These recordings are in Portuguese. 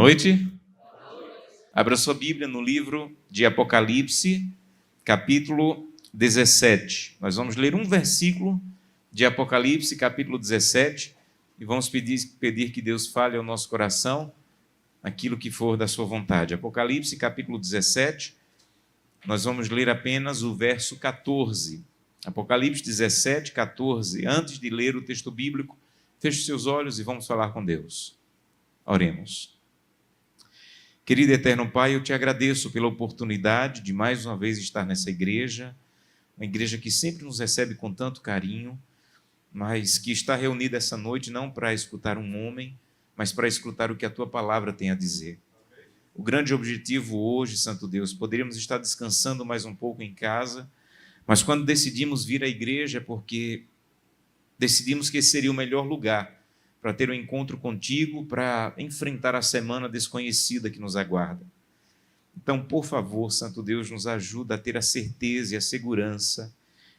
noite. Abra sua Bíblia no livro de Apocalipse, capítulo 17. Nós vamos ler um versículo de Apocalipse, capítulo 17, e vamos pedir que Deus fale ao nosso coração aquilo que for da sua vontade. Apocalipse, capítulo 17, nós vamos ler apenas o verso 14. Apocalipse 17, 14. Antes de ler o texto bíblico, feche seus olhos e vamos falar com Deus. Oremos. Querido eterno Pai, eu te agradeço pela oportunidade de mais uma vez estar nessa igreja, uma igreja que sempre nos recebe com tanto carinho, mas que está reunida essa noite não para escutar um homem, mas para escutar o que a tua palavra tem a dizer. O grande objetivo hoje, Santo Deus, poderíamos estar descansando mais um pouco em casa, mas quando decidimos vir à igreja é porque decidimos que esse seria o melhor lugar para ter um encontro contigo, para enfrentar a semana desconhecida que nos aguarda. Então, por favor, Santo Deus, nos ajuda a ter a certeza e a segurança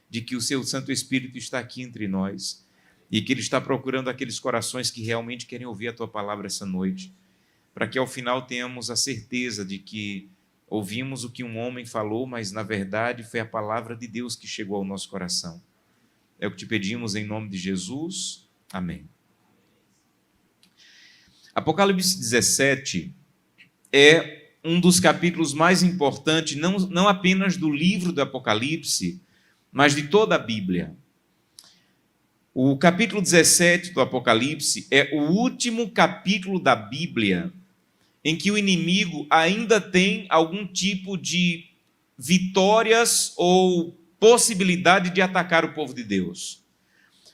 de que o seu Santo Espírito está aqui entre nós e que ele está procurando aqueles corações que realmente querem ouvir a tua palavra essa noite, para que ao final tenhamos a certeza de que ouvimos o que um homem falou, mas na verdade foi a palavra de Deus que chegou ao nosso coração. É o que te pedimos em nome de Jesus. Amém. Apocalipse 17 é um dos capítulos mais importantes, não apenas do livro do Apocalipse, mas de toda a Bíblia. O capítulo 17 do Apocalipse é o último capítulo da Bíblia em que o inimigo ainda tem algum tipo de vitórias ou possibilidade de atacar o povo de Deus.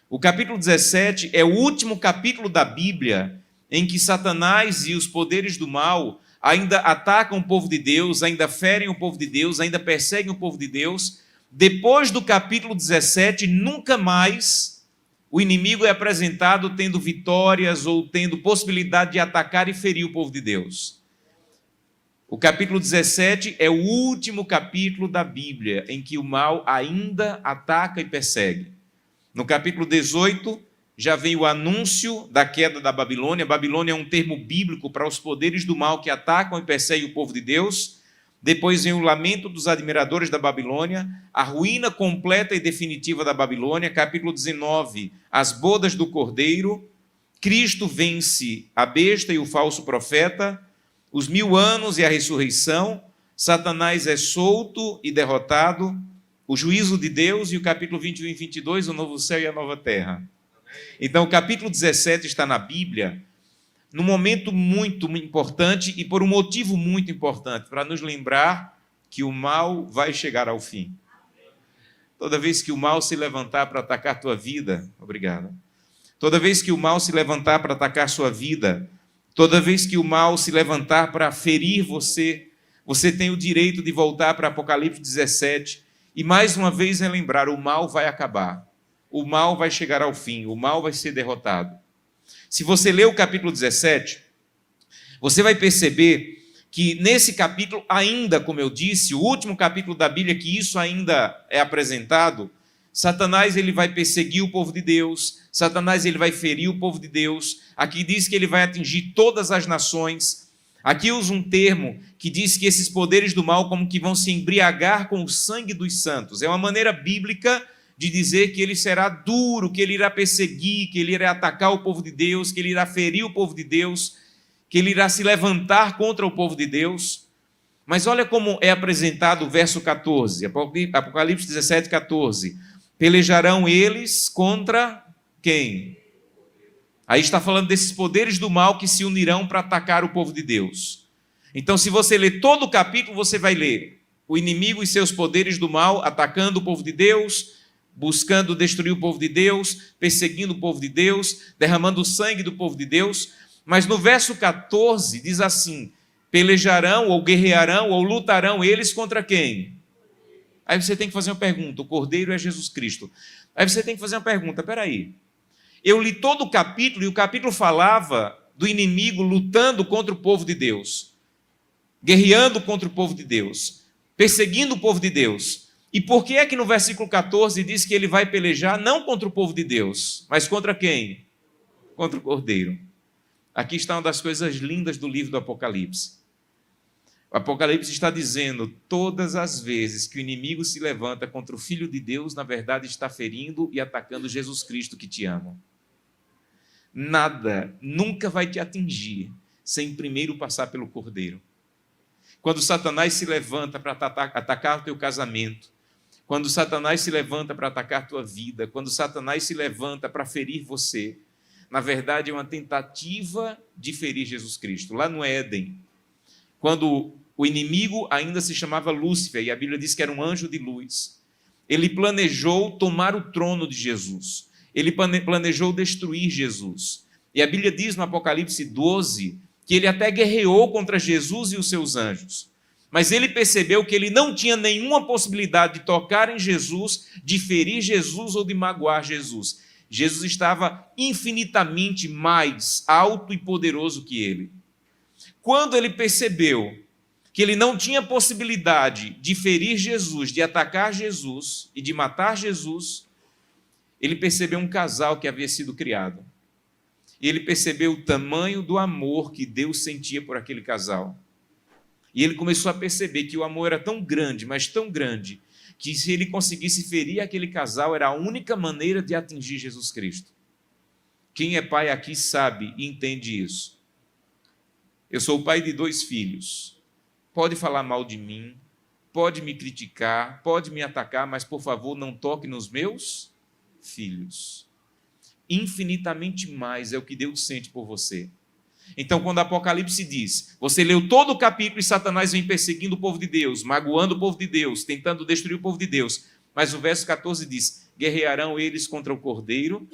O capítulo 17 é o último capítulo da Bíblia em que Satanás e os poderes do mal ainda atacam o povo de Deus, ainda ferem o povo de Deus, ainda perseguem o povo de Deus. Depois do capítulo 17, nunca mais o inimigo é apresentado tendo vitórias ou tendo possibilidade de atacar e ferir o povo de Deus. O capítulo 17 é o último capítulo da Bíblia em que o mal ainda ataca e persegue. No capítulo 18, já vem o anúncio da queda da Babilônia. A Babilônia é um termo bíblico para os poderes do mal que atacam e perseguem o povo de Deus. Depois vem o lamento dos admiradores da Babilônia, a ruína completa e definitiva da Babilônia. Capítulo 19, as bodas do Cordeiro. Cristo vence a besta e o falso profeta. Os 1000 anos e a ressurreição. Satanás é solto e derrotado. O juízo de Deus e o capítulo 21 e 22, o novo céu e a nova terra. Então, o capítulo 17 está na Bíblia num momento muito importante e por um motivo muito importante, para nos lembrar que o mal vai chegar ao fim. Toda vez que o mal se levantar para atacar a tua vida, obrigado. Toda vez que o mal se levantar para atacar a sua vida, toda vez que o mal se levantar para ferir você, você tem o direito de voltar para Apocalipse 17 e mais uma vez relembrar: o mal vai acabar. O mal vai chegar ao fim, o mal vai ser derrotado. Se você ler o capítulo 17, você vai perceber que nesse capítulo ainda, como eu disse, o último capítulo da Bíblia, que isso ainda é apresentado, Satanás ele vai perseguir o povo de Deus, Satanás ele vai ferir o povo de Deus. Aqui diz que ele vai atingir todas as nações. Aqui usa um termo que diz que esses poderes do mal como que vão se embriagar com o sangue dos santos. É uma maneira bíblica de dizer que ele será duro, que ele irá perseguir, que ele irá atacar o povo de Deus, que ele irá ferir o povo de Deus, que ele irá se levantar contra o povo de Deus. Mas olha como é apresentado o verso 14, Apocalipse 17, 14. Pelejarão eles contra quem? Aí está falando desses poderes do mal que se unirão para atacar o povo de Deus. Então, se você ler todo o capítulo, você vai ler o inimigo e seus poderes do mal atacando o povo de Deus, buscando destruir o povo de Deus, perseguindo o povo de Deus, derramando o sangue do povo de Deus. Mas no verso 14 diz assim: pelejarão ou guerrearão ou lutarão eles contra quem? Aí você tem que fazer uma pergunta: o Cordeiro é Jesus Cristo. Aí você tem que fazer uma pergunta: peraí, eu li todo o capítulo e o capítulo falava do inimigo lutando contra o povo de Deus, guerreando contra o povo de Deus, perseguindo o povo de Deus. E por que é que no versículo 14 diz que ele vai pelejar não contra o povo de Deus, mas contra quem? Contra o Cordeiro. Aqui está uma das coisas lindas do livro do Apocalipse. O Apocalipse está dizendo: todas as vezes que o inimigo se levanta contra o Filho de Deus, na verdade está ferindo e atacando Jesus Cristo que te ama. Nada nunca vai te atingir sem primeiro passar pelo Cordeiro. Quando Satanás se levanta para atacar o teu casamento, quando Satanás se levanta para atacar a tua vida, quando Satanás se levanta para ferir você, na verdade é uma tentativa de ferir Jesus Cristo. Lá no Éden, quando o inimigo ainda se chamava Lúcifer, e a Bíblia diz que era um anjo de luz, ele planejou tomar o trono de Jesus. Ele planejou destruir Jesus. E a Bíblia diz no Apocalipse 12 que ele até guerreou contra Jesus e os seus anjos. Mas ele percebeu que ele não tinha nenhuma possibilidade de tocar em Jesus, de ferir Jesus ou de magoar Jesus. Jesus estava infinitamente mais alto e poderoso que ele. Quando ele percebeu que ele não tinha possibilidade de ferir Jesus, de atacar Jesus e de matar Jesus, ele percebeu um casal que havia sido criado. E ele percebeu o tamanho do amor que Deus sentia por aquele casal. E ele começou a perceber que o amor era tão grande, mas tão grande, que se ele conseguisse ferir aquele casal, era a única maneira de atingir Jesus Cristo. Quem é pai aqui sabe e entende isso. Eu sou o pai de 2 filhos. Pode falar mal de mim, pode me criticar, pode me atacar, mas, por favor, não toque nos meus filhos. Infinitamente mais é o que Deus sente por você. Então, quando o Apocalipse diz, você leu todo o capítulo e Satanás vem perseguindo o povo de Deus, magoando o povo de Deus, tentando destruir o povo de Deus, mas o verso 14 diz, guerrearão eles contra o Cordeiro,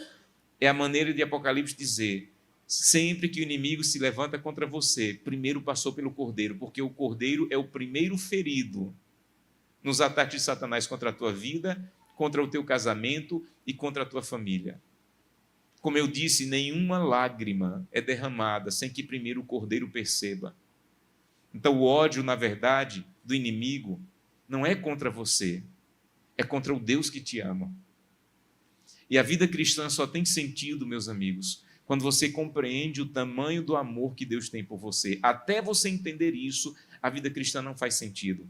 é a maneira de Apocalipse dizer, sempre que o inimigo se levanta contra você, primeiro passou pelo Cordeiro, porque o Cordeiro é o primeiro ferido nos ataques de Satanás contra a tua vida, contra o teu casamento e contra a tua família. Como eu disse, nenhuma lágrima é derramada sem que primeiro o Cordeiro perceba. Então o ódio, na verdade, do inimigo não é contra você, é contra o Deus que te ama. E a vida cristã só tem sentido, meus amigos, quando você compreende o tamanho do amor que Deus tem por você. Até você entender isso, a vida cristã não faz sentido.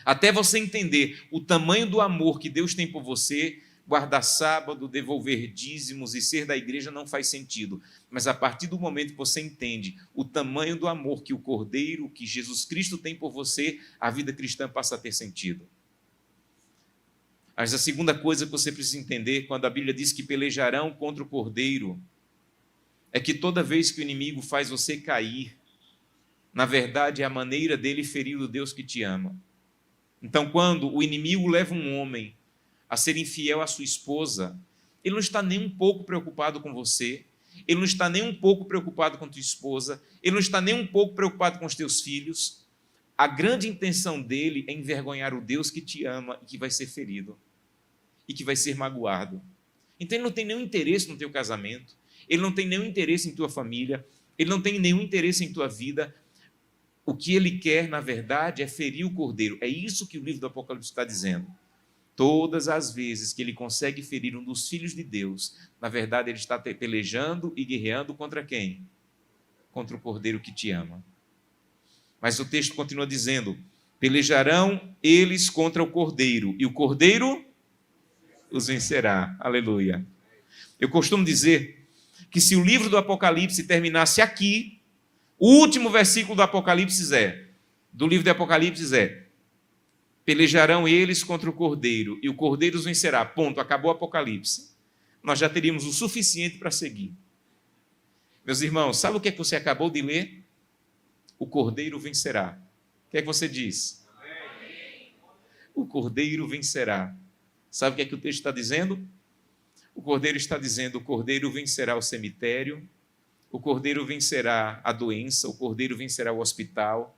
Até você entender o tamanho do amor que Deus tem por você, guardar sábado, devolver dízimos e ser da igreja não faz sentido. Mas a partir do momento que você entende o tamanho do amor que o Cordeiro, que Jesus Cristo tem por você, a vida cristã passa a ter sentido. Mas a segunda coisa que você precisa entender, quando a Bíblia diz que pelejarão contra o Cordeiro, é que toda vez que o inimigo faz você cair, na verdade é a maneira dele ferir o Deus que te ama. Então, quando o inimigo leva um homem a ser infiel à sua esposa, ele não está nem um pouco preocupado com você, ele não está nem um pouco preocupado com tua esposa, ele não está nem um pouco preocupado com os teus filhos. A grande intenção dele é envergonhar o Deus que te ama e que vai ser ferido, e que vai ser magoado. Então ele não tem nenhum interesse no teu casamento, ele não tem nenhum interesse em tua família, ele não tem nenhum interesse em tua vida. O que ele quer, na verdade, é ferir o Cordeiro. É isso que o livro do Apocalipse está dizendo. Todas as vezes que ele consegue ferir um dos filhos de Deus, na verdade ele está pelejando e guerreando contra quem? Contra o Cordeiro que te ama. Mas o texto continua dizendo, pelejarão eles contra o Cordeiro, e o Cordeiro os vencerá. Aleluia. Eu costumo dizer que se o livro do Apocalipse terminasse aqui, o último versículo do livro do Apocalipse é, pelejarão eles contra o Cordeiro, e o Cordeiro os vencerá. Ponto, acabou o Apocalipse. Nós já teríamos o suficiente para seguir. Meus irmãos, sabe o que é que você acabou de ler? O Cordeiro vencerá. O que é que você diz? Amém. O Cordeiro vencerá. Sabe o que é que o texto está dizendo? O Cordeiro está dizendo, o Cordeiro vencerá o cemitério, o Cordeiro vencerá a doença, o Cordeiro vencerá o hospital,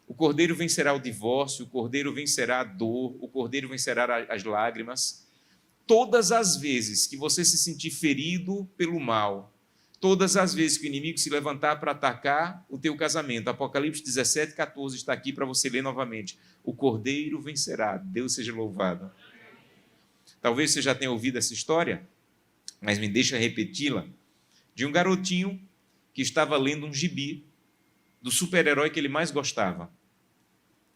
o Cordeiro vencerá o divórcio, o Cordeiro vencerá a dor, o Cordeiro vencerá as lágrimas. Todas as vezes que você se sentir ferido pelo mal, todas as vezes que o inimigo se levantar para atacar o teu casamento, Apocalipse 17, 14 está aqui para você ler novamente. O Cordeiro vencerá, Deus seja louvado. Talvez você já tenha ouvido essa história, mas me deixa repeti-la, de um garotinho que estava lendo um gibi do super-herói que ele mais gostava.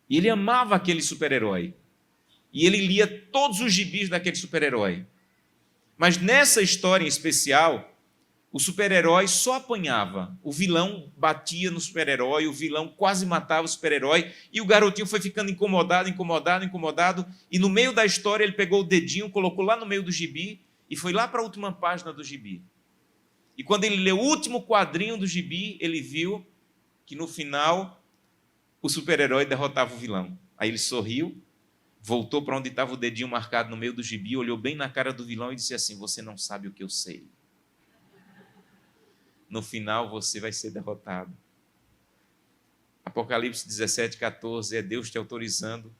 E ele amava aquele super-herói. E ele lia todos os gibis daquele super-herói. Mas nessa história em especial, o super-herói só apanhava. O vilão batia no super-herói, o vilão quase matava o super-herói, e o garotinho foi ficando incomodado, e no meio da história ele pegou o dedinho, colocou lá no meio do gibi, e foi lá para a última página do gibi. E quando ele leu o último quadrinho do gibi, ele viu que no final o super-herói derrotava o vilão. Aí ele sorriu, voltou para onde estava o dedinho marcado no meio do gibi, olhou bem na cara do vilão e disse assim: você não sabe o que eu sei. No final você vai ser derrotado. Apocalipse 17:14 é Deus te autorizando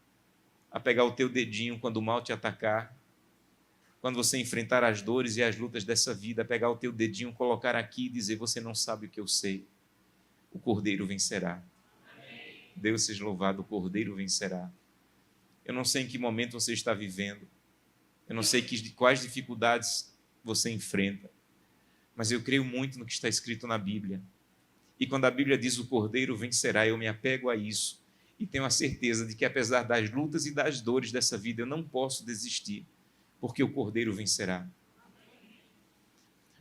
a pegar o teu dedinho quando o mal te atacar, quando você enfrentar as dores e as lutas dessa vida, a pegar o teu dedinho, colocar aqui e dizer: você não sabe o que eu sei. O Cordeiro vencerá. Deus seja louvado, o Cordeiro vencerá. Eu não sei em que momento você está vivendo, eu não sei quais dificuldades você enfrenta, mas eu creio muito no que está escrito na Bíblia. E quando a Bíblia diz o Cordeiro vencerá, eu me apego a isso e tenho a certeza de que, apesar das lutas e das dores dessa vida, eu não posso desistir, porque o Cordeiro vencerá.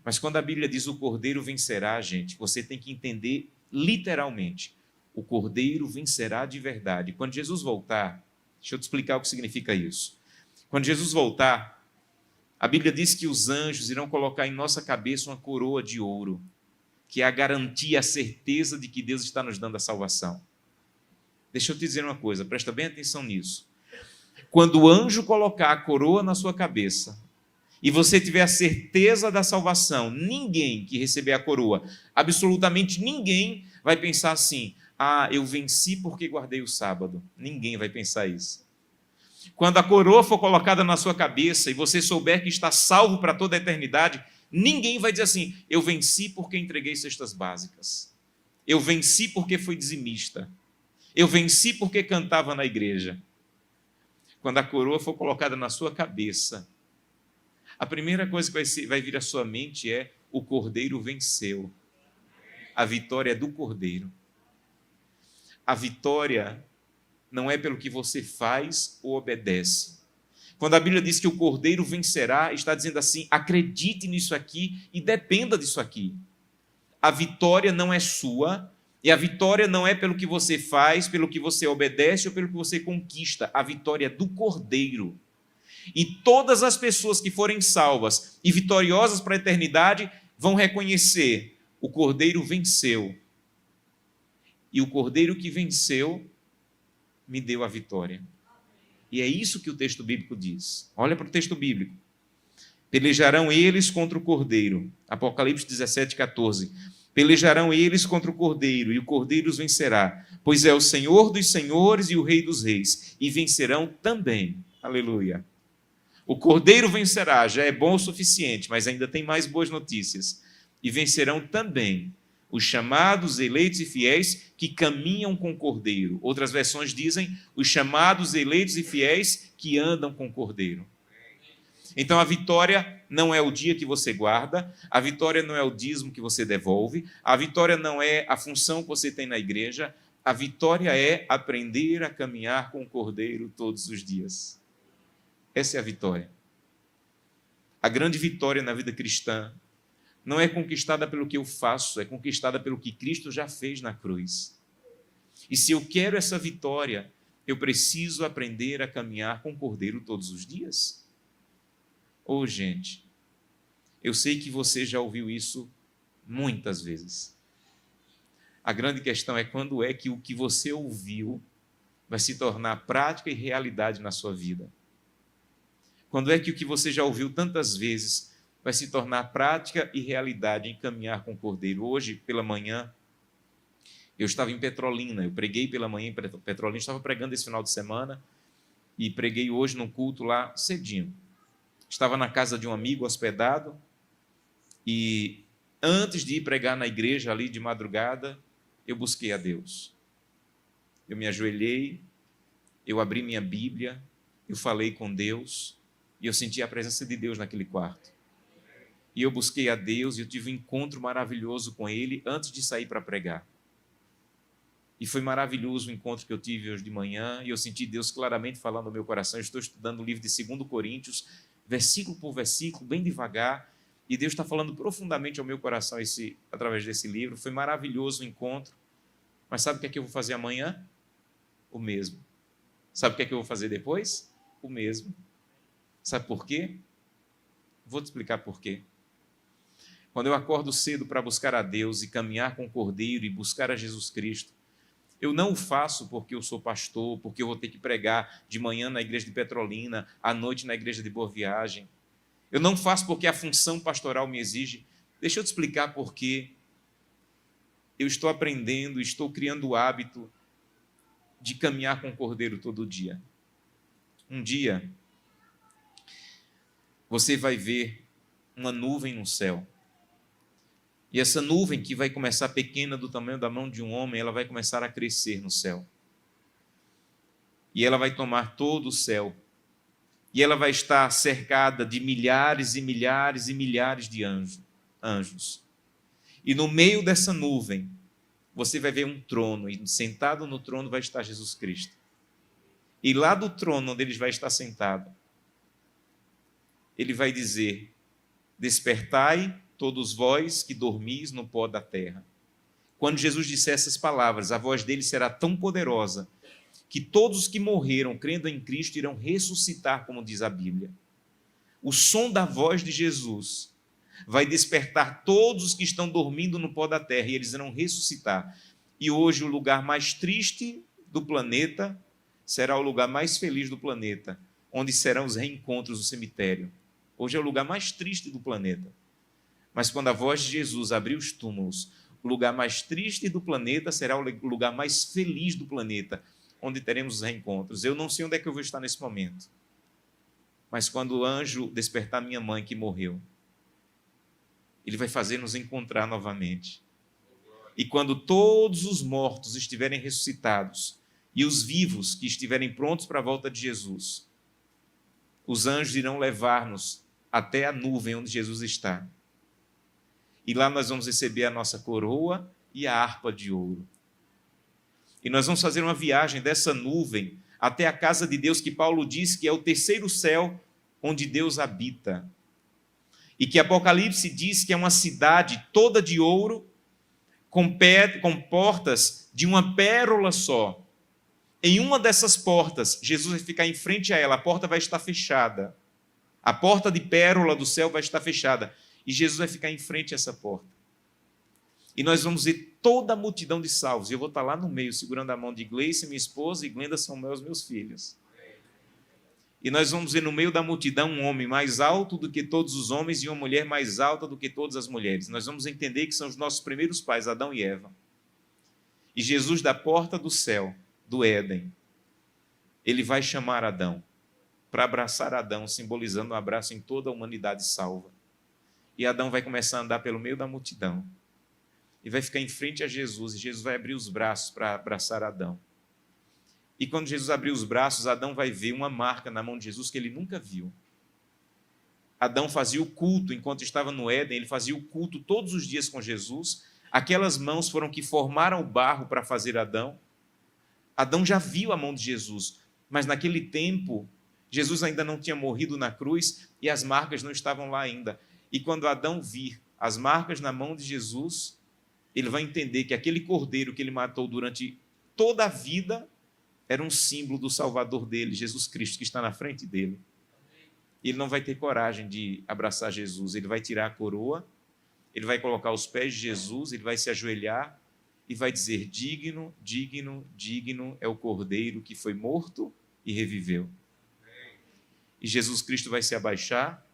Mas quando a Bíblia diz o Cordeiro vencerá, gente, você tem que entender literalmente. O Cordeiro vencerá de verdade. Quando Jesus voltar, deixa eu te explicar o que significa isso. Quando Jesus voltar, a Bíblia diz que os anjos irão colocar em nossa cabeça uma coroa de ouro, que é a garantia, a certeza de que Deus está nos dando a salvação. Deixa eu te dizer uma coisa, presta bem atenção nisso. Quando o anjo colocar a coroa na sua cabeça e você tiver a certeza da salvação, ninguém que receber a coroa, absolutamente ninguém vai pensar assim: ah, eu venci porque guardei o sábado. Ninguém vai pensar isso. Quando a coroa for colocada na sua cabeça e você souber que está salvo para toda a eternidade, ninguém vai dizer assim: eu venci porque entreguei cestas básicas. Eu venci porque fui dizimista. Eu venci porque cantava na igreja. Quando a coroa for colocada na sua cabeça, a primeira coisa que vai vir à sua mente é: o Cordeiro venceu. A vitória é do Cordeiro. A vitória não é pelo que você faz ou obedece. Quando a Bíblia diz que o Cordeiro vencerá, está dizendo assim: acredite nisso aqui e dependa disso aqui. A vitória não é sua, e a vitória não é pelo que você faz, pelo que você obedece ou pelo que você conquista. A vitória é do Cordeiro. E todas as pessoas que forem salvas e vitoriosas para a eternidade vão reconhecer: o Cordeiro venceu. E o Cordeiro que venceu me deu a vitória. E é isso que o texto bíblico diz. Olha para o texto bíblico. Pelejarão eles contra o Cordeiro. Apocalipse 17:14. Pelejarão eles contra o Cordeiro, e o Cordeiro os vencerá, pois é o Senhor dos senhores e o Rei dos reis, e vencerão também. Aleluia. O Cordeiro vencerá, já é bom o suficiente, mas ainda tem mais boas notícias. E vencerão também os chamados, eleitos e fiéis que caminham com o Cordeiro. Outras versões dizem: os chamados, eleitos e fiéis que andam com o Cordeiro. Então a vitória não é o dia que você guarda, a vitória não é o dízimo que você devolve, a vitória não é a função que você tem na igreja, a vitória é aprender a caminhar com o Cordeiro todos os dias. Essa é a vitória. A grande vitória na vida cristã não é conquistada pelo que eu faço, é conquistada pelo que Cristo já fez na cruz. E se eu quero essa vitória, eu preciso aprender a caminhar com o Cordeiro todos os dias. Ô, gente, eu sei que você já ouviu isso muitas vezes. A grande questão é quando é que o que você ouviu vai se tornar prática e realidade na sua vida. Quando é que o que você já ouviu tantas vezes vai se tornar prática e realidade em caminhar com o Cordeiro? Hoje, pela manhã, eu estava em Petrolina, eu preguei pela manhã em Petrolina, estava pregando esse final de semana e preguei hoje num culto lá cedinho. Estava na casa de um amigo hospedado e antes de ir pregar na igreja ali de madrugada, eu busquei a Deus. Eu me ajoelhei, eu abri minha Bíblia, eu falei com Deus e eu senti a presença de Deus naquele quarto. E eu busquei a Deus e eu tive um encontro maravilhoso com Ele antes de sair para pregar. E foi maravilhoso o encontro que eu tive hoje de manhã, e eu senti Deus claramente falando no meu coração. Eu estou estudando o livro de 2 Coríntios, versículo por versículo, bem devagar, e Deus está falando profundamente ao meu coração através desse livro. Foi maravilhoso o encontro. Mas sabe o que é que eu vou fazer amanhã? O mesmo. Sabe o que é que eu vou fazer depois? O mesmo. Sabe por quê? Vou te explicar por quê. Quando eu acordo cedo para buscar a Deus e caminhar com o Cordeiro e buscar a Jesus Cristo, eu não o faço porque eu sou pastor, porque eu vou ter que pregar de manhã na igreja de Petrolina, à noite na igreja de Boa Viagem. Eu não faço porque a função pastoral me exige. Deixa eu te explicar por quê. Eu estou aprendendo, estou criando o hábito de caminhar com o Cordeiro todo dia. Um dia, você vai ver uma nuvem no céu. E essa nuvem, que vai começar pequena, do tamanho da mão de um homem, ela vai começar a crescer no céu. E ela vai tomar todo o céu. E ela vai estar cercada de milhares e milhares e milhares de anjos. E no meio dessa nuvem, você vai ver um trono, e sentado no trono vai estar Jesus Cristo. E lá do trono onde ele vai estar sentado, ele vai dizer: despertai todos vós que dormis no pó da terra. Quando Jesus disser essas palavras, a voz dele será tão poderosa que todos os que morreram crendo em Cristo irão ressuscitar, como diz a Bíblia. O som da voz de Jesus vai despertar todos os que estão dormindo no pó da terra, e eles irão ressuscitar. E hoje o lugar mais triste do planeta será o lugar mais feliz do planeta, onde serão os reencontros do cemitério. Hoje é o lugar mais triste do planeta. Mas quando a voz de Jesus abrir os túmulos, o lugar mais triste do planeta será o lugar mais feliz do planeta, onde teremos os reencontros. Eu não sei onde é que eu vou estar nesse momento, mas quando o anjo despertar minha mãe que morreu, ele vai fazer nos encontrar novamente. E quando todos os mortos estiverem ressuscitados e os vivos que estiverem prontos para a volta de Jesus, os anjos irão levar-nos até a nuvem onde Jesus está. E lá nós vamos receber a nossa coroa e a harpa de ouro. E nós vamos fazer uma viagem dessa nuvem até a casa de Deus, que Paulo diz que é o terceiro céu onde Deus habita. E que Apocalipse diz que é uma cidade toda de ouro, com portas de uma pérola só. Em uma dessas portas, Jesus vai ficar em frente a ela, a porta vai estar fechada. A porta de pérola do céu vai estar fechada. E Jesus vai ficar em frente a essa porta. E nós vamos ver toda a multidão de salvos. Eu vou estar lá no meio, segurando a mão de Gleice, minha esposa, e Glenda Samuel, os meus filhos. E nós vamos ver no meio da multidão um homem mais alto do que todos os homens e uma mulher mais alta do que todas as mulheres. Nós vamos entender que são os nossos primeiros pais, Adão e Eva. E Jesus, da porta do céu, do Éden, ele vai chamar Adão para abraçar Adão, simbolizando um abraço em toda a humanidade salva. E Adão vai começar a andar pelo meio da multidão e vai ficar em frente a Jesus, e Jesus vai abrir os braços para abraçar Adão. E quando Jesus abrir os braços, Adão vai ver uma marca na mão de Jesus que ele nunca viu. Adão fazia o culto, enquanto estava no Éden, ele fazia o culto todos os dias com Jesus. Aquelas mãos foram que formaram o barro para fazer Adão. Adão já viu a mão de Jesus, mas naquele tempo, Jesus ainda não tinha morrido na cruz e as marcas não estavam lá ainda. E quando Adão vir as marcas na mão de Jesus, ele vai entender que aquele cordeiro que ele matou durante toda a vida era um símbolo do Salvador dele, Jesus Cristo, que está na frente dele. Ele não vai ter coragem de abraçar Jesus, ele vai tirar a coroa, ele vai colocar os pés de Jesus, ele vai se ajoelhar e vai dizer: digno, digno, digno é o cordeiro que foi morto e reviveu. E Jesus Cristo vai se abaixar,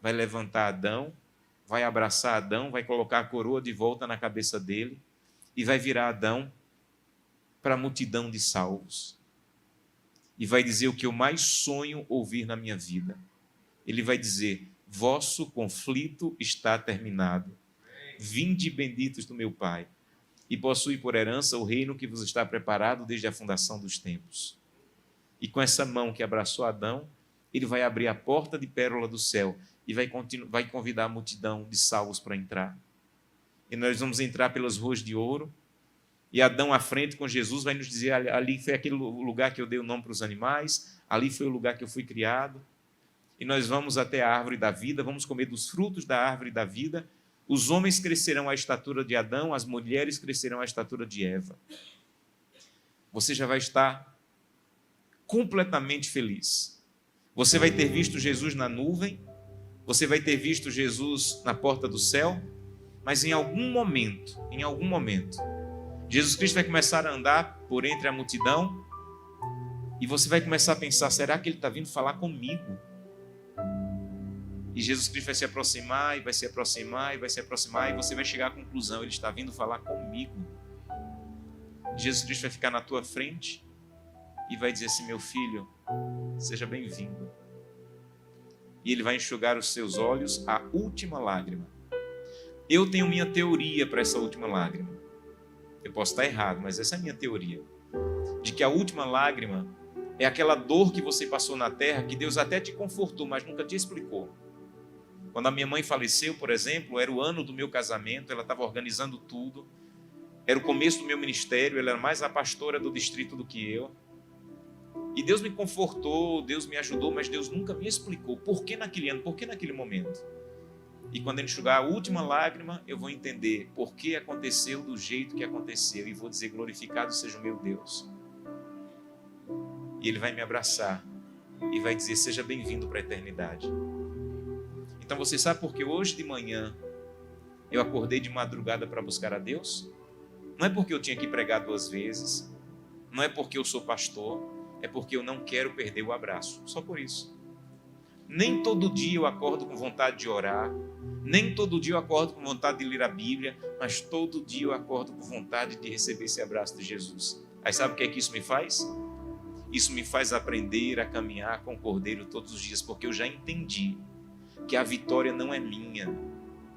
vai levantar Adão, vai abraçar Adão, vai colocar a coroa de volta na cabeça dele e vai virar Adão para a multidão de salvos. E vai dizer o que eu mais sonho ouvir na minha vida. Ele vai dizer: vosso conflito está terminado. Vinde benditos do meu Pai, e possui por herança o reino que vos está preparado desde a fundação dos tempos. E com essa mão que abraçou Adão, ele vai abrir a porta de pérola do céu, e vai convidar a multidão de salvos para entrar. E nós vamos entrar pelas ruas de ouro, e Adão à frente com Jesus vai nos dizer, ali foi aquele lugar que eu dei o nome para os animais, ali foi o lugar que eu fui criado, e nós vamos até a árvore da vida, vamos comer dos frutos da árvore da vida. Os homens crescerão à estatura de Adão, as mulheres crescerão à estatura de Eva. Você já vai estar completamente feliz. Você vai ter visto Jesus na nuvem, você vai ter visto Jesus na porta do céu, mas em algum momento, Jesus Cristo vai começar a andar por entre a multidão e você vai começar a pensar, será que ele está vindo falar comigo? E Jesus Cristo vai se aproximar, e vai se aproximar, e vai se aproximar, e você vai chegar à conclusão, ele está vindo falar comigo. Jesus Cristo vai ficar na tua frente e vai dizer assim, meu filho, seja bem-vindo. E ele vai enxugar os seus olhos, a última lágrima. Eu tenho minha teoria para essa última lágrima. Eu posso estar errado, mas essa é a minha teoria. De que a última lágrima é aquela dor que você passou na terra, que Deus até te confortou, mas nunca te explicou. Quando a minha mãe faleceu, por exemplo, era o ano do meu casamento, ela estava organizando tudo. Era o começo do meu ministério, ela era mais a pastora do distrito do que eu. E Deus me confortou, Deus me ajudou, mas Deus nunca me explicou por que naquele ano, por que naquele momento. E quando ele enxugar a última lágrima, eu vou entender por que aconteceu do jeito que aconteceu. E vou dizer, glorificado seja o meu Deus. E ele vai me abraçar e vai dizer, seja bem-vindo para a eternidade. Então você sabe por que hoje de manhã eu acordei de madrugada para buscar a Deus? Não é porque eu tinha que pregar 2 vezes, não é porque eu sou pastor, é porque eu não quero perder o abraço, só por isso. Nem todo dia eu acordo com vontade de orar, nem todo dia eu acordo com vontade de ler a Bíblia, mas todo dia eu acordo com vontade de receber esse abraço de Jesus. Aí sabe o que é que isso me faz? Isso me faz aprender a caminhar com o Cordeiro todos os dias, porque eu já entendi que a vitória não é minha,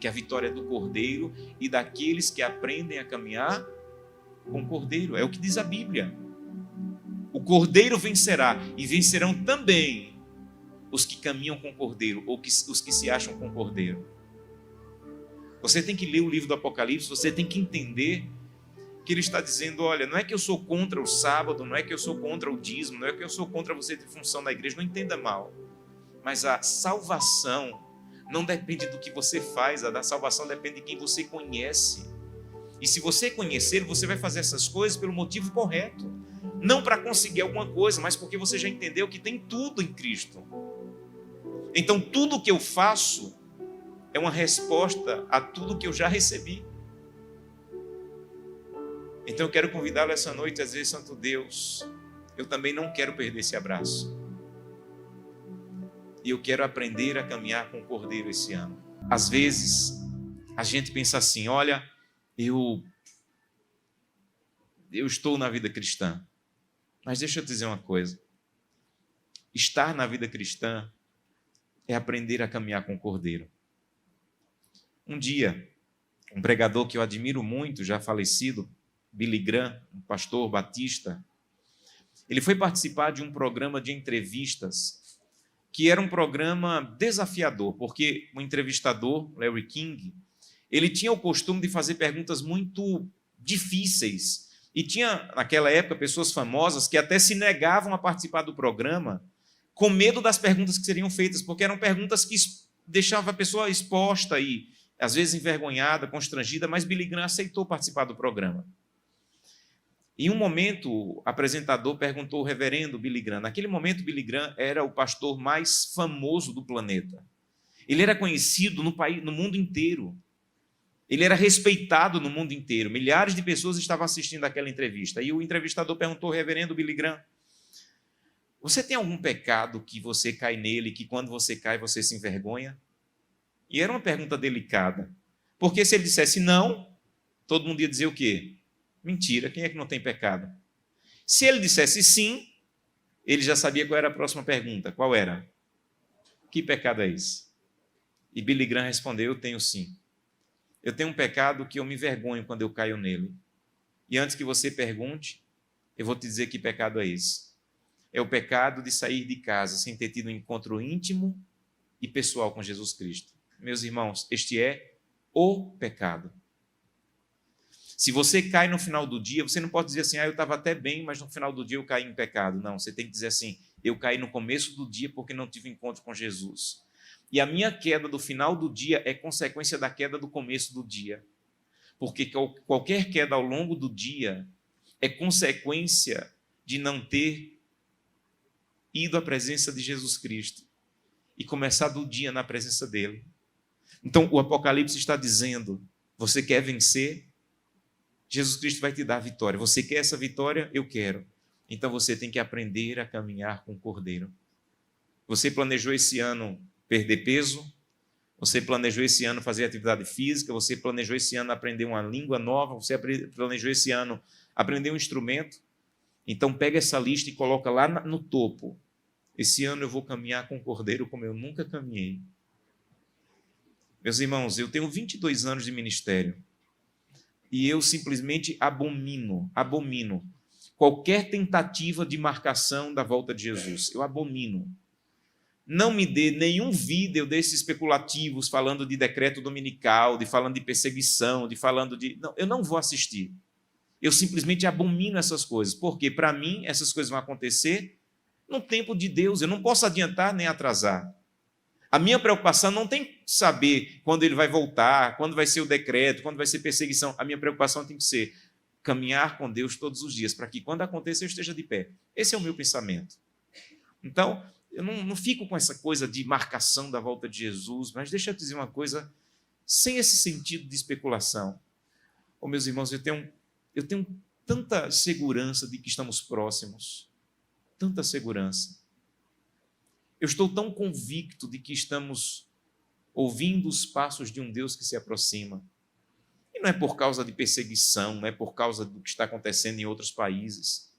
que a vitória é do Cordeiro e daqueles que aprendem a caminhar com o Cordeiro. É o que diz a Bíblia. O Cordeiro vencerá, e vencerão também os que caminham com o Cordeiro, ou os que se acham com o Cordeiro. Você tem que ler o livro do Apocalipse, você tem que entender que ele está dizendo, olha, não é que eu sou contra o sábado, não é que eu sou contra o dízimo, não é que eu sou contra você ter função na igreja, não entenda mal. Mas a salvação não depende do que você faz, a salvação depende de quem você conhece. E se você conhecer, você vai fazer essas coisas pelo motivo correto. Não para conseguir alguma coisa, mas porque você já entendeu que tem tudo em Cristo. Então tudo que eu faço é uma resposta a tudo que eu já recebi. Então eu quero convidá-lo essa noite a dizer, Santo Deus, eu também não quero perder esse abraço. E eu quero aprender a caminhar com o Cordeiro esse ano. Às vezes, a gente pensa assim, olha, eu estou na vida cristã. Mas deixa eu te dizer uma coisa. Estar na vida cristã é aprender a caminhar com o Cordeiro. Um dia, um pregador que eu admiro muito, já falecido, Billy Graham, um pastor batista, ele foi participar de um programa de entrevistas que era um programa desafiador, porque o entrevistador, Larry King, ele tinha o costume de fazer perguntas muito difíceis. E tinha, naquela época, pessoas famosas que até se negavam a participar do programa com medo das perguntas que seriam feitas, porque eram perguntas que deixavam a pessoa exposta e, às vezes, envergonhada, constrangida, mas Billy Graham aceitou participar do programa. Em um momento, o apresentador perguntou ao reverendo Billy Graham. Naquele momento, Billy Graham era o pastor mais famoso do planeta. Ele era conhecido no mundo inteiro. Ele era respeitado no mundo inteiro. Milhares de pessoas estavam assistindo aquela entrevista. E o entrevistador perguntou ao reverendo Billy Graham, você tem algum pecado que você cai nele, que quando você cai você se envergonha? E era uma pergunta delicada. Porque se ele dissesse não, todo mundo ia dizer o quê? Mentira, quem é que não tem pecado? Se ele dissesse sim, ele já sabia qual era a próxima pergunta. Qual era? Que pecado é esse? E Billy Graham respondeu, eu tenho sim. Eu tenho um pecado que eu me envergonho quando eu caio nele. E antes que você pergunte, eu vou te dizer que pecado é esse. É o pecado de sair de casa sem ter tido um encontro íntimo e pessoal com Jesus Cristo. Meus irmãos, este é o pecado. Se você cai no final do dia, você não pode dizer assim, eu estava até bem, mas no final do dia eu caí em pecado. Não, você tem que dizer assim, eu caí no começo do dia porque não tive encontro com Jesus. E a minha queda do final do dia é consequência da queda do começo do dia. Porque qualquer queda ao longo do dia é consequência de não ter ido à presença de Jesus Cristo e começado o dia na presença dele. Então, o Apocalipse está dizendo, você quer vencer? Jesus Cristo vai te dar a vitória. Você quer essa vitória? Eu quero. Então, você tem que aprender a caminhar com o Cordeiro. Você planejou esse ano perder peso? Você planejou esse ano fazer atividade física? Você planejou esse ano aprender uma língua nova? Você planejou esse ano aprender um instrumento? Então, pega essa lista e coloca lá no topo. Esse ano eu vou caminhar com o Cordeiro como eu nunca caminhei. Meus irmãos, eu tenho 22 anos de ministério e eu simplesmente abomino qualquer tentativa de marcação da volta de Jesus. Eu abomino. Não me dê nenhum vídeo desses especulativos falando de decreto dominical, falando de perseguição, falando de... Não, eu não vou assistir. Eu simplesmente abomino essas coisas, porque para mim essas coisas vão acontecer no tempo de Deus. Eu não posso adiantar nem atrasar. A minha preocupação não tem que saber quando ele vai voltar, quando vai ser o decreto, quando vai ser perseguição. A minha preocupação tem que ser caminhar com Deus todos os dias, para que quando aconteça eu esteja de pé. Esse é o meu pensamento. Então, eu não fico com essa coisa de marcação da volta de Jesus, mas deixa eu te dizer uma coisa, sem esse sentido de especulação. Meus irmãos, eu tenho tanta segurança de que estamos próximos, tanta segurança. Eu estou tão convicto de que estamos ouvindo os passos de um Deus que se aproxima. E não é por causa de perseguição, não é por causa do que está acontecendo em outros países.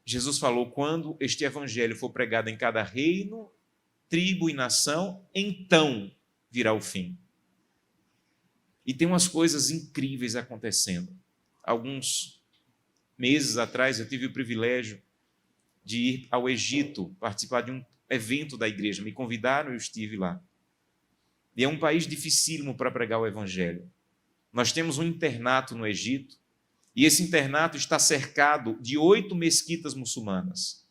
Jesus falou, quando este evangelho for pregado em cada reino, tribo e nação, então virá o fim. E tem umas coisas incríveis acontecendo. Alguns meses atrás eu tive o privilégio de ir ao Egito, participar de um evento da igreja. Me convidaram e eu estive lá. E é um país dificílimo para pregar o evangelho. Nós temos um internato no Egito, e esse internato está cercado de 8 mesquitas muçulmanas.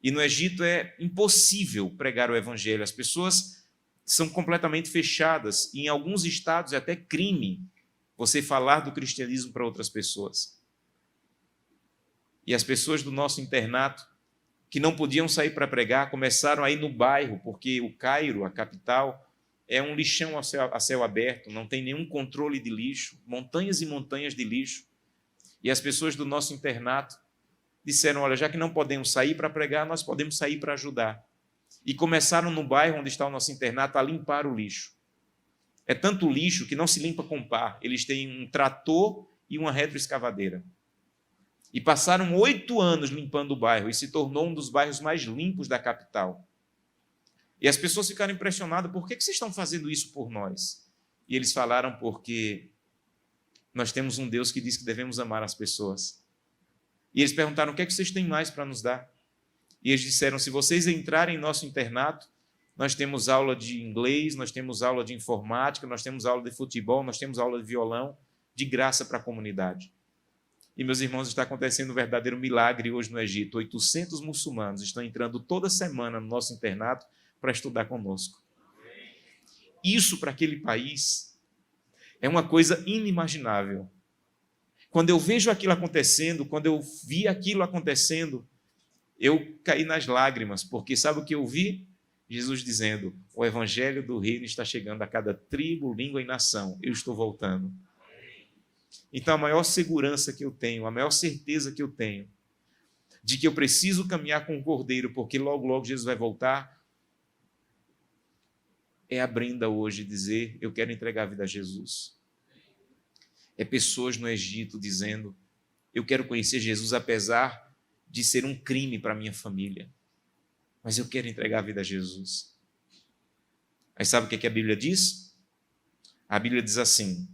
E no Egito é impossível pregar o evangelho. As pessoas são completamente fechadas, e em alguns estados é até crime você falar do cristianismo para outras pessoas. E as pessoas do nosso internato, que não podiam sair para pregar, começaram a ir no bairro, porque o Cairo, a capital, é um lixão a céu aberto, não tem nenhum controle de lixo, montanhas e montanhas de lixo. E as pessoas do nosso internato disseram, olha, já que não podemos sair para pregar, nós podemos sair para ajudar. E começaram no bairro onde está o nosso internato a limpar o lixo. É tanto lixo que não se limpa com pá, eles têm um trator e uma retroescavadeira. E passaram 8 anos limpando o bairro e se tornou um dos bairros mais limpos da capital. E as pessoas ficaram impressionadas, por que vocês estão fazendo isso por nós? E eles falaram, porque nós temos um Deus que diz que devemos amar as pessoas. E eles perguntaram, o que é que vocês têm mais para nos dar? E eles disseram, se vocês entrarem em nosso internato, nós temos aula de inglês, nós temos aula de informática, nós temos aula de futebol, nós temos aula de violão, de graça para a comunidade. E, meus irmãos, está acontecendo um verdadeiro milagre hoje no Egito. 800 muçulmanos estão entrando toda semana no nosso internato para estudar conosco. Isso, para aquele país, é uma coisa inimaginável. Quando eu vejo aquilo acontecendo, quando eu vi aquilo acontecendo, eu caí nas lágrimas, porque sabe o que eu vi? Jesus dizendo, o evangelho do reino está chegando a cada tribo, língua e nação. Eu estou voltando. Então, a maior segurança que eu tenho, a maior certeza que eu tenho, de que eu preciso caminhar com o Cordeiro, porque logo, logo Jesus vai voltar, é a Brenda hoje dizer, eu quero entregar a vida a Jesus. É pessoas no Egito dizendo, eu quero conhecer Jesus, apesar de ser um crime para a minha família, mas eu quero entregar a vida a Jesus. Aí sabe o que a Bíblia diz? A Bíblia diz assim,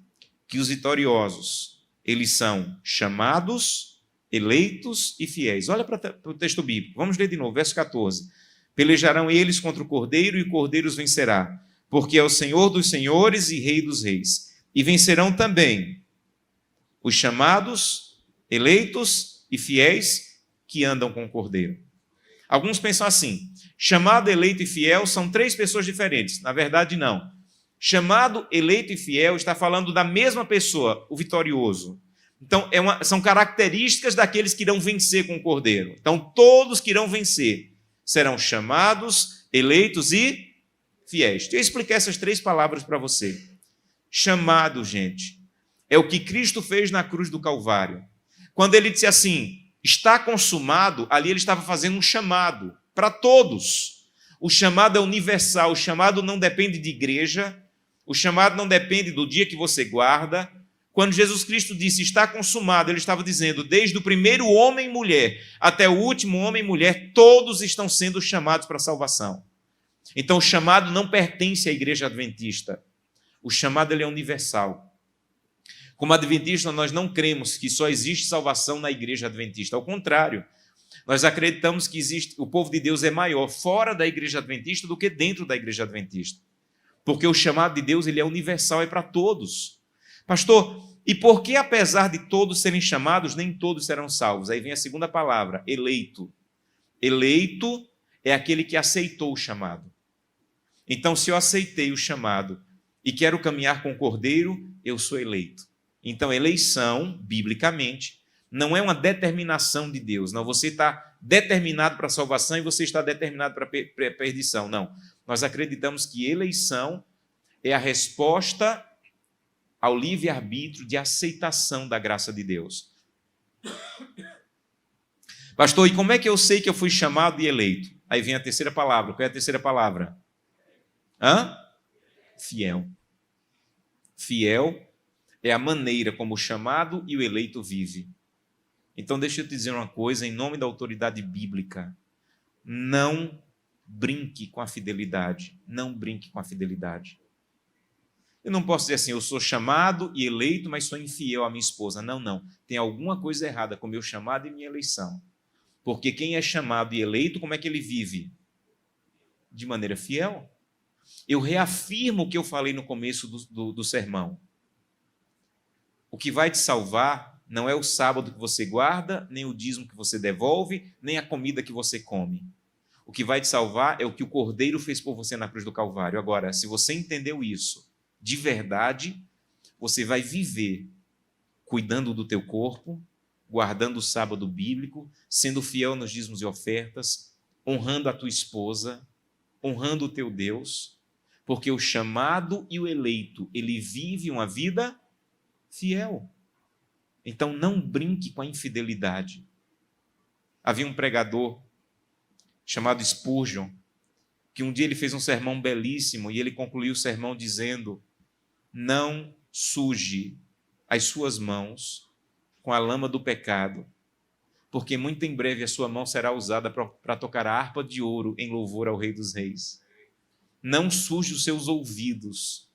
que os vitoriosos, eles são chamados, eleitos e fiéis. Olha para o texto bíblico, vamos ler de novo, verso 14. Pelejarão eles contra o Cordeiro, e o Cordeiro os vencerá, porque é o Senhor dos senhores e Rei dos reis. E vencerão também os chamados, eleitos e fiéis que andam com o Cordeiro. Alguns pensam assim: chamado, eleito e fiel são três pessoas diferentes. Na verdade, não. Chamado, eleito e fiel está falando da mesma pessoa, o vitorioso. Então, são características daqueles que irão vencer com o Cordeiro. Então, todos que irão vencer serão chamados, eleitos e fiéis. Eu expliquei essas três palavras para você. Chamado, gente, é o que Cristo fez na cruz do Calvário. Quando ele disse assim, está consumado, ali ele estava fazendo um chamado para todos. O chamado é universal, o chamado não depende de igreja, o chamado não depende do dia que você guarda. Quando Jesus Cristo disse, está consumado, ele estava dizendo, desde o primeiro homem e mulher até o último homem e mulher, todos estão sendo chamados para a salvação. Então, o chamado não pertence à igreja adventista. O chamado ele é universal. Como adventista, nós não cremos que só existe salvação na igreja adventista. Ao contrário, nós acreditamos que o povo de Deus é maior fora da igreja adventista do que dentro da igreja adventista. Porque o chamado de Deus ele é universal, é para todos. Pastor, e por que apesar de todos serem chamados, nem todos serão salvos? Aí vem a segunda palavra, eleito. Eleito é aquele que aceitou o chamado. Então, se eu aceitei o chamado e quero caminhar com o Cordeiro, eu sou eleito. Então, eleição, biblicamente, não é uma determinação de Deus. Não, você está determinado para a salvação e você está determinado para a perdição. Não, nós acreditamos que eleição é a resposta ao livre-arbítrio de aceitação da graça de Deus. Pastor, e como é que eu sei que eu fui chamado e eleito? Aí vem a terceira palavra. Qual é a terceira palavra? Fiel. Fiel é a maneira como o chamado e o eleito vive. Então, deixa eu te dizer uma coisa, em nome da autoridade bíblica. Não brinque com a fidelidade. Não brinque com a fidelidade. Eu não posso dizer assim, eu sou chamado e eleito, mas sou infiel à minha esposa. Não, não. Tem alguma coisa errada com o meu chamado e minha eleição. Porque quem é chamado e eleito, como é que ele vive? De maneira fiel. Eu reafirmo o que eu falei no começo do sermão. O que vai te salvar não é o sábado que você guarda, nem o dízimo que você devolve, nem a comida que você come. O que vai te salvar é o que o Cordeiro fez por você na cruz do Calvário. Agora, se você entendeu isso de verdade, você vai viver cuidando do teu corpo, guardando o sábado bíblico, sendo fiel nos dízimos e ofertas, honrando a tua esposa, honrando o teu Deus, porque o chamado e o eleito, ele vive uma vida fiel. Então não brinque com a infidelidade. Havia um pregador chamado Spurgeon, que um dia ele fez um sermão belíssimo e ele concluiu o sermão dizendo: não suje as suas mãos com a lama do pecado, porque muito em breve a sua mão será usada para tocar a harpa de ouro em louvor ao Rei dos Reis. Não suje os seus ouvidos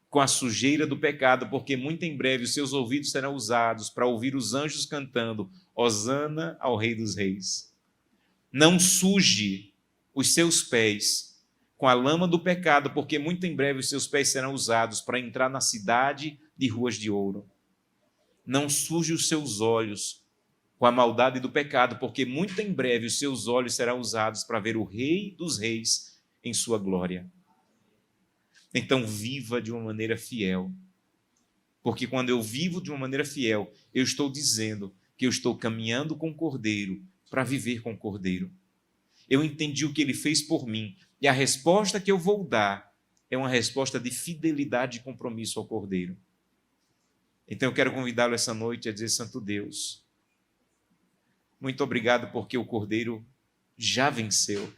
com a sujeira do pecado, porque muito em breve os seus ouvidos serão usados para ouvir os anjos cantando Hosana ao Rei dos Reis. Não suje os seus pés com a lama do pecado, porque muito em breve os seus pés serão usados para entrar na cidade de ruas de ouro. Não suje os seus olhos com a maldade do pecado, porque muito em breve os seus olhos serão usados para ver o Rei dos Reis em sua glória. Então viva de uma maneira fiel, porque quando eu vivo de uma maneira fiel, eu estou dizendo que eu estou caminhando com o Cordeiro para viver com o Cordeiro. Eu entendi o que ele fez por mim, e a resposta que eu vou dar é uma resposta de fidelidade e compromisso ao Cordeiro. Então eu quero convidá-lo essa noite a dizer: Santo Deus, muito obrigado porque o Cordeiro já venceu.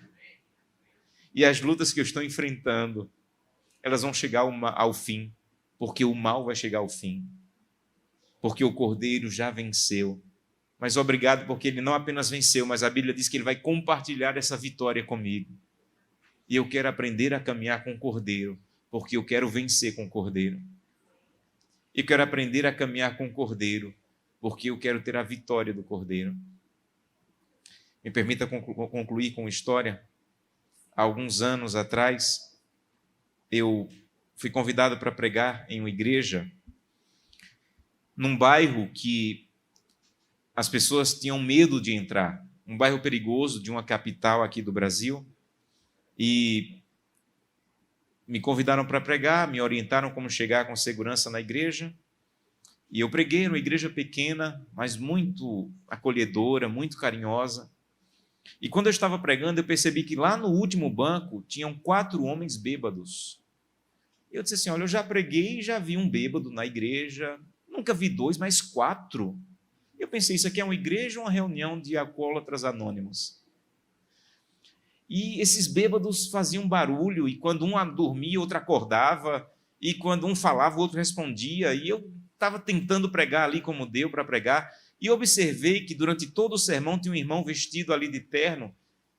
E as lutas que eu estou enfrentando, elas vão chegar ao fim, porque o mal vai chegar ao fim. Porque o Cordeiro já venceu. Mas obrigado porque ele não apenas venceu, mas a Bíblia diz que ele vai compartilhar essa vitória comigo. E eu quero aprender a caminhar com o Cordeiro, porque eu quero vencer com o Cordeiro. E quero aprender a caminhar com o Cordeiro, porque eu quero ter a vitória do Cordeiro. Me permita concluir com uma história. há alguns anos atrás, eu fui convidado para pregar em uma igreja num bairro que as pessoas tinham medo de entrar, um bairro perigoso de uma capital aqui do Brasil, e me convidaram para pregar, me orientaram como chegar com segurança na igreja, e eu preguei numa igreja pequena, mas muito acolhedora, muito carinhosa. E quando eu estava pregando, eu percebi que lá no último banco tinham 4 homens bêbados. Eu disse assim, olha, eu já preguei e já vi um bêbado na igreja, nunca vi 2, mas 4. Eu pensei, isso aqui é uma igreja ou uma reunião de alcoólatras anônimos? E esses bêbados faziam barulho, e quando um dormia, outro acordava, e quando um falava, o outro respondia, e eu estava tentando pregar ali como deu para pregar, e observei que durante todo o sermão tinha um irmão vestido ali de terno,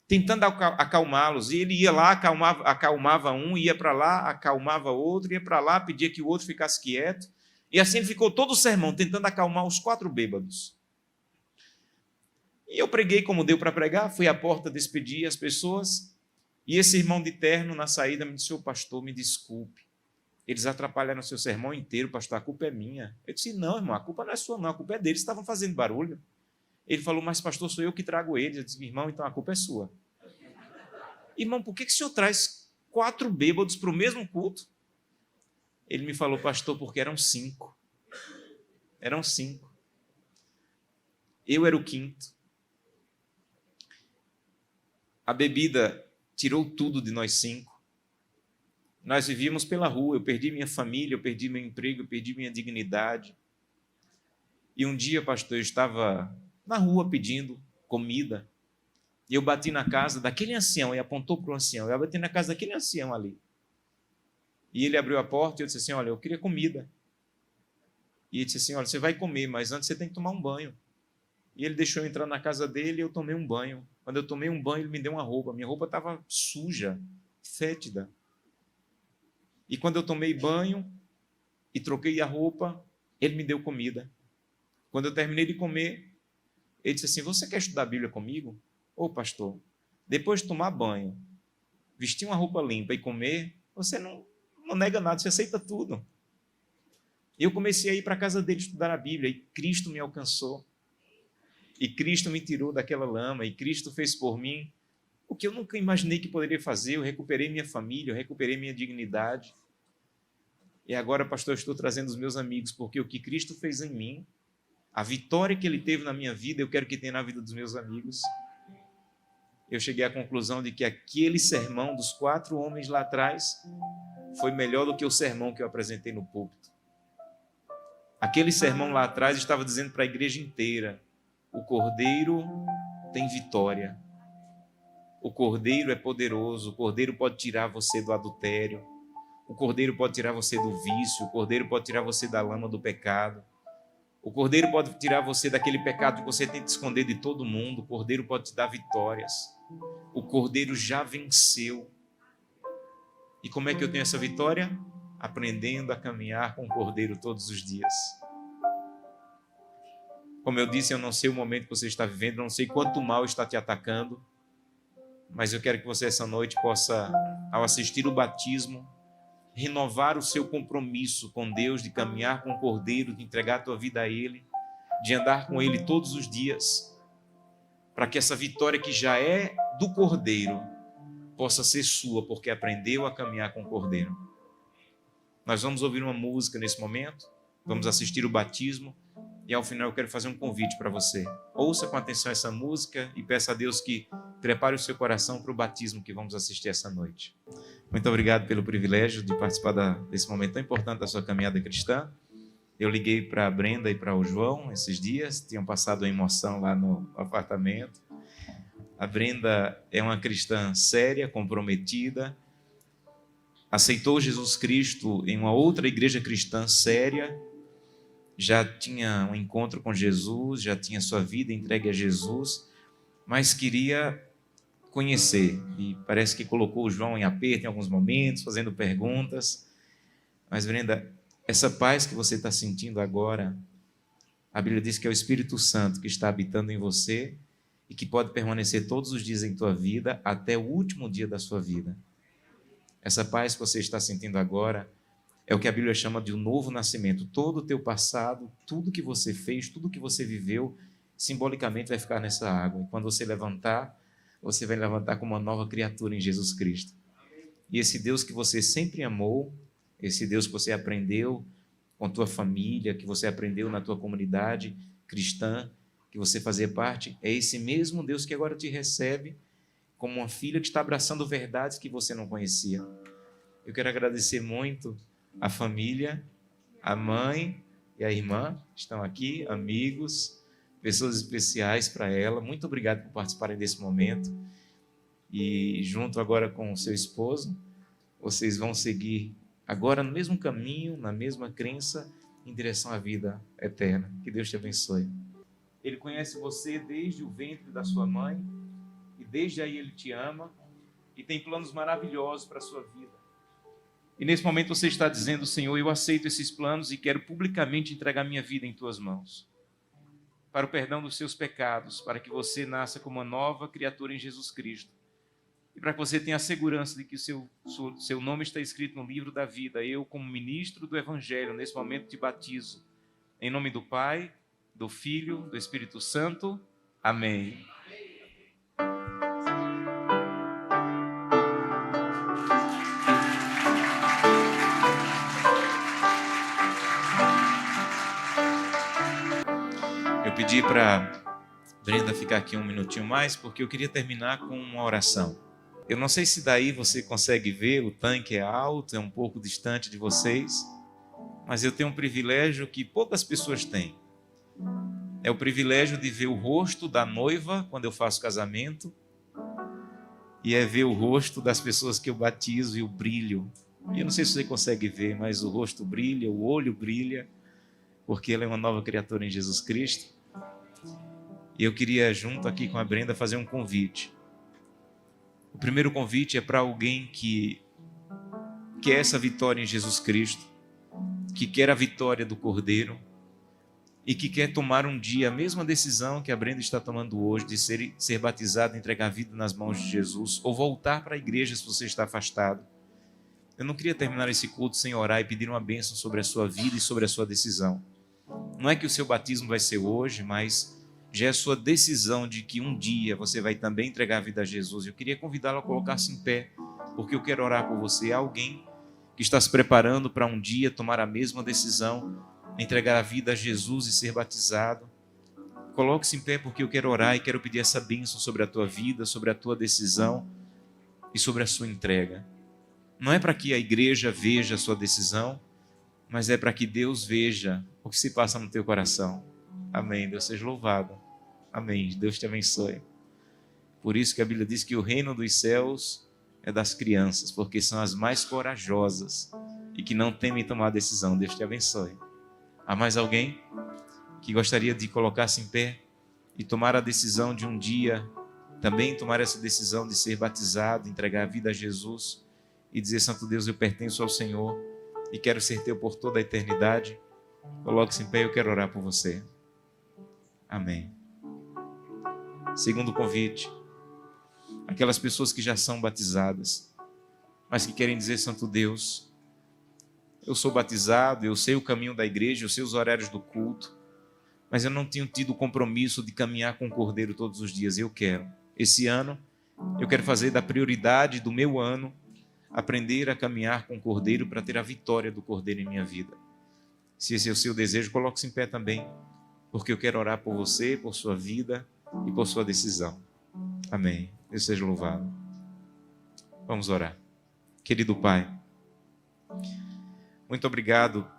tentando acalmá-los, e ele ia lá, acalmava um, ia para lá, acalmava outro, ia para lá, pedia que o outro ficasse quieto, e assim ele ficou todo o sermão tentando acalmar os 4 bêbados. E eu preguei como deu para pregar, fui à porta despedir as pessoas, e esse irmão de terno na saída me disse, ô pastor, me desculpe, eles atrapalharam o seu sermão inteiro, pastor, a culpa é minha. Eu disse, não, irmão, a culpa não é sua não, a culpa é deles, estavam fazendo barulho. Ele falou, mas pastor, sou eu que trago eles. Eu disse, irmão, então a culpa é sua. Irmão, por que o senhor traz 4 bêbados para o mesmo culto? Ele me falou, pastor, porque eram 5. Eram 5. Eu era o 5º. A bebida tirou tudo de nós 5. Nós vivíamos pela rua, eu perdi minha família, eu perdi meu emprego, eu perdi minha dignidade. E um dia, pastor, eu estava na rua pedindo comida, e eu bati na casa daquele ancião, e apontou para o ancião, eu bati na casa daquele ancião ali. E ele abriu a porta e eu disse assim, olha, eu queria comida. E ele disse assim, olha, você vai comer, mas antes você tem que tomar um banho. E ele deixou eu entrar na casa dele e eu tomei um banho. Quando eu tomei um banho, ele me deu uma roupa. Minha roupa estava suja, fétida. E quando eu tomei banho e troquei a roupa, ele me deu comida. Quando eu terminei de comer, ele disse assim, você quer estudar a Bíblia comigo? Ô pastor, depois de tomar banho, vestir uma roupa limpa e comer, você não nega nada, você aceita tudo. Eu comecei a ir para a casa dele estudar a Bíblia e Cristo me alcançou. E Cristo me tirou daquela lama, e Cristo fez por mim o que eu nunca imaginei que poderia fazer. Eu recuperei minha família, eu recuperei minha dignidade. E agora, pastor, eu estou trazendo os meus amigos, porque o que Cristo fez em mim, a vitória que ele teve na minha vida, eu quero que tenha na vida dos meus amigos. Eu cheguei à conclusão de que aquele sermão dos 4 homens lá atrás foi melhor do que o sermão que eu apresentei no púlpito. Aquele sermão lá atrás estava dizendo para a igreja inteira, o Cordeiro tem vitória. O Cordeiro é poderoso, o Cordeiro pode tirar você do adultério, o Cordeiro pode tirar você do vício, o Cordeiro pode tirar você da lama do pecado, o Cordeiro pode tirar você daquele pecado que você tenta esconder de todo mundo, o Cordeiro pode te dar vitórias. O Cordeiro já venceu. E como é que eu tenho essa vitória? Aprendendo a caminhar com o Cordeiro todos os dias. Como eu disse, eu não sei o momento que você está vivendo, não sei quanto mal está te atacando, mas eu quero que você essa noite possa, ao assistir o batismo, renovar o seu compromisso com Deus, de caminhar com o Cordeiro, de entregar a tua vida a Ele, de andar com Ele todos os dias, para que essa vitória que já é do Cordeiro possa ser sua, porque aprendeu a caminhar com o Cordeiro. Nós vamos ouvir uma música nesse momento, vamos assistir o batismo, e ao final eu quero fazer um convite para você. Ouça com atenção essa música e peça a Deus que prepare o seu coração para o batismo que vamos assistir essa noite. Muito obrigado pelo privilégio de participar desse momento tão importante da sua caminhada cristã. Eu liguei para a Brenda e para o João esses dias, tinham passado uma emoção lá no apartamento. A Brenda é uma cristã séria, comprometida, aceitou Jesus Cristo em uma outra igreja cristã séria, já tinha um encontro com Jesus, já tinha sua vida entregue a Jesus, mas queria conhecer, e parece que colocou o João em aperto em alguns momentos, fazendo perguntas. Mas Brenda, essa paz que você está sentindo agora, a Bíblia diz que é o Espírito Santo que está habitando em você e que pode permanecer todos os dias em tua vida até o último dia da sua vida. Essa paz que você está sentindo agora é o que a Bíblia chama de um novo nascimento. Todo o teu passado, tudo que você fez, tudo que você viveu, simbolicamente vai ficar nessa água. E quando você levantar, você vai levantar como uma nova criatura em Jesus Cristo. E esse Deus que você sempre amou, esse Deus que você aprendeu com a tua família, que você aprendeu na tua comunidade cristã, que você fazia parte, é esse mesmo Deus que agora te recebe como uma filha que está abraçando verdades que você não conhecia. Eu quero agradecer muito a família, a mãe e a irmã estão aqui, amigos, pessoas especiais para ela. Muito obrigado por participarem desse momento. E junto agora com o seu esposo, vocês vão seguir agora no mesmo caminho, na mesma crença, em direção à vida eterna. Que Deus te abençoe. Ele conhece você desde o ventre da sua mãe e desde aí Ele te ama e tem planos maravilhosos para a sua vida. E nesse momento você está dizendo: Senhor, eu aceito esses planos e quero publicamente entregar minha vida em Tuas mãos, para o perdão dos seus pecados, para que você nasça como uma nova criatura em Jesus Cristo e para que você tenha a segurança de que o seu nome está escrito no livro da vida. Eu, como ministro do Evangelho, nesse momento te batizo em nome do Pai, do Filho, do Espírito Santo. Amém. Eu pedi para Brenda ficar aqui um minutinho mais, porque eu queria terminar com uma oração. Eu não sei se daí você consegue ver, o tanque é alto, é um pouco distante de vocês, mas eu tenho um privilégio que poucas pessoas têm. É o privilégio de ver o rosto da noiva quando eu faço casamento, e é ver o rosto das pessoas que eu batizo e o brilho. E eu não sei se você consegue ver, mas o rosto brilha, o olho brilha, porque ela é uma nova criatura em Jesus Cristo. E eu queria, junto aqui com a Brenda, fazer um convite. O primeiro convite é para alguém que quer essa vitória em Jesus Cristo, que quer a vitória do Cordeiro e que quer tomar um dia a mesma decisão que a Brenda está tomando hoje, de ser batizado, entregar a vida nas mãos de Jesus, ou voltar para a igreja se você está afastado. Eu não queria terminar esse culto sem orar e pedir uma bênção sobre a sua vida e sobre a sua decisão. Não é que o seu batismo vai ser hoje, mas já é a sua decisão de que um dia você vai também entregar a vida a Jesus. Eu queria convidá-lo a colocar-se em pé, porque eu quero orar por você. Há alguém que está se preparando para um dia tomar a mesma decisão, entregar a vida a Jesus e ser batizado. Coloque-se em pé, porque eu quero orar e quero pedir essa bênção sobre a tua vida, sobre a tua decisão e sobre a sua entrega. Não é para que a igreja veja a sua decisão, mas é para que Deus veja o que se passa no teu coração. Amém. Deus seja louvado. Amém. Deus te abençoe. Por isso que a Bíblia diz que o reino dos céus é das crianças, porque são as mais corajosas e que não temem tomar a decisão. Deus te abençoe. Há mais alguém que gostaria de colocar-se em pé e tomar a decisão de um dia, também tomar essa decisão de ser batizado, entregar a vida a Jesus e dizer: Santo Deus, eu pertenço ao Senhor e quero ser teu por toda a eternidade? Coloque-se em pé e eu quero orar por você. Amém. Segundo convite, aquelas pessoas que já são batizadas, mas que querem dizer: Santo Deus, eu sou batizado, eu sei o caminho da igreja, eu sei os horários do culto, mas eu não tenho tido o compromisso de caminhar com o Cordeiro todos os dias. Eu quero. Esse ano, eu quero fazer da prioridade do meu ano aprender a caminhar com o Cordeiro para ter a vitória do Cordeiro em minha vida. Se esse é o seu desejo, coloque-se em pé também, porque eu quero orar por você, por sua vida e por sua decisão. Amém. Deus seja louvado. Vamos orar. Querido Pai, muito obrigado.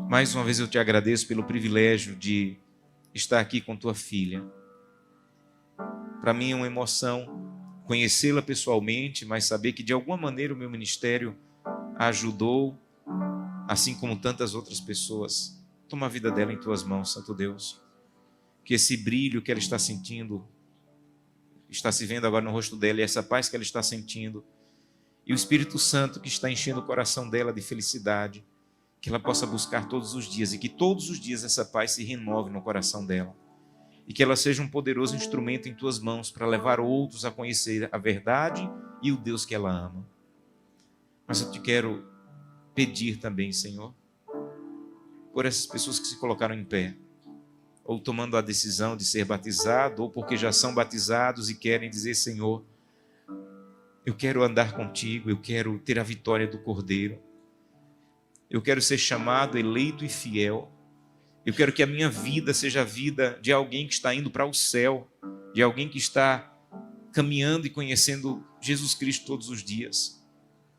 Mais uma vez eu te agradeço pelo privilégio de estar aqui com tua filha. Para mim é uma emoção conhecê-la pessoalmente, mas saber que de alguma maneira o meu ministério a ajudou, assim como tantas outras pessoas. Toma a vida dela em tuas mãos, Santo Deus. Que esse brilho que ela está sentindo, está se vendo agora no rosto dela, e essa paz que ela está sentindo, e o Espírito Santo que está enchendo o coração dela de felicidade, que ela possa buscar todos os dias, e que todos os dias essa paz se renove no coração dela. e que ela seja um poderoso instrumento em tuas mãos para levar outros a conhecer a verdade e o Deus que ela ama. Mas eu te quero pedir também, Senhor, por essas pessoas que se colocaram em pé, ou tomando a decisão de ser batizado, ou porque já são batizados e querem dizer: Senhor, eu quero andar contigo, eu quero ter a vitória do Cordeiro, eu quero ser chamado, eleito e fiel, eu quero que a minha vida seja a vida de alguém que está indo para o céu, de alguém que está caminhando e conhecendo Jesus Cristo todos os dias.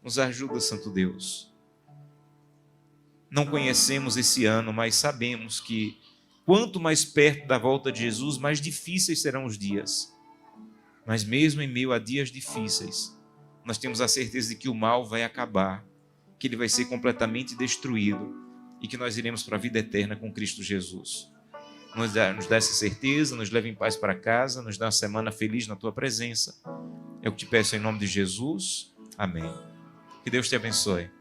Nos ajuda, Santo Deus. Não conhecemos esse ano, mas sabemos que quanto mais perto da volta de Jesus, mais difíceis serão os dias. Mas mesmo em meio a dias difíceis, nós temos a certeza de que o mal vai acabar, que ele vai ser completamente destruído e que nós iremos para a vida eterna com Cristo Jesus. Nos dá essa certeza, nos leva em paz para casa, nos dá uma semana feliz na tua presença. É o que te peço em nome de Jesus. Amém. Que Deus te abençoe.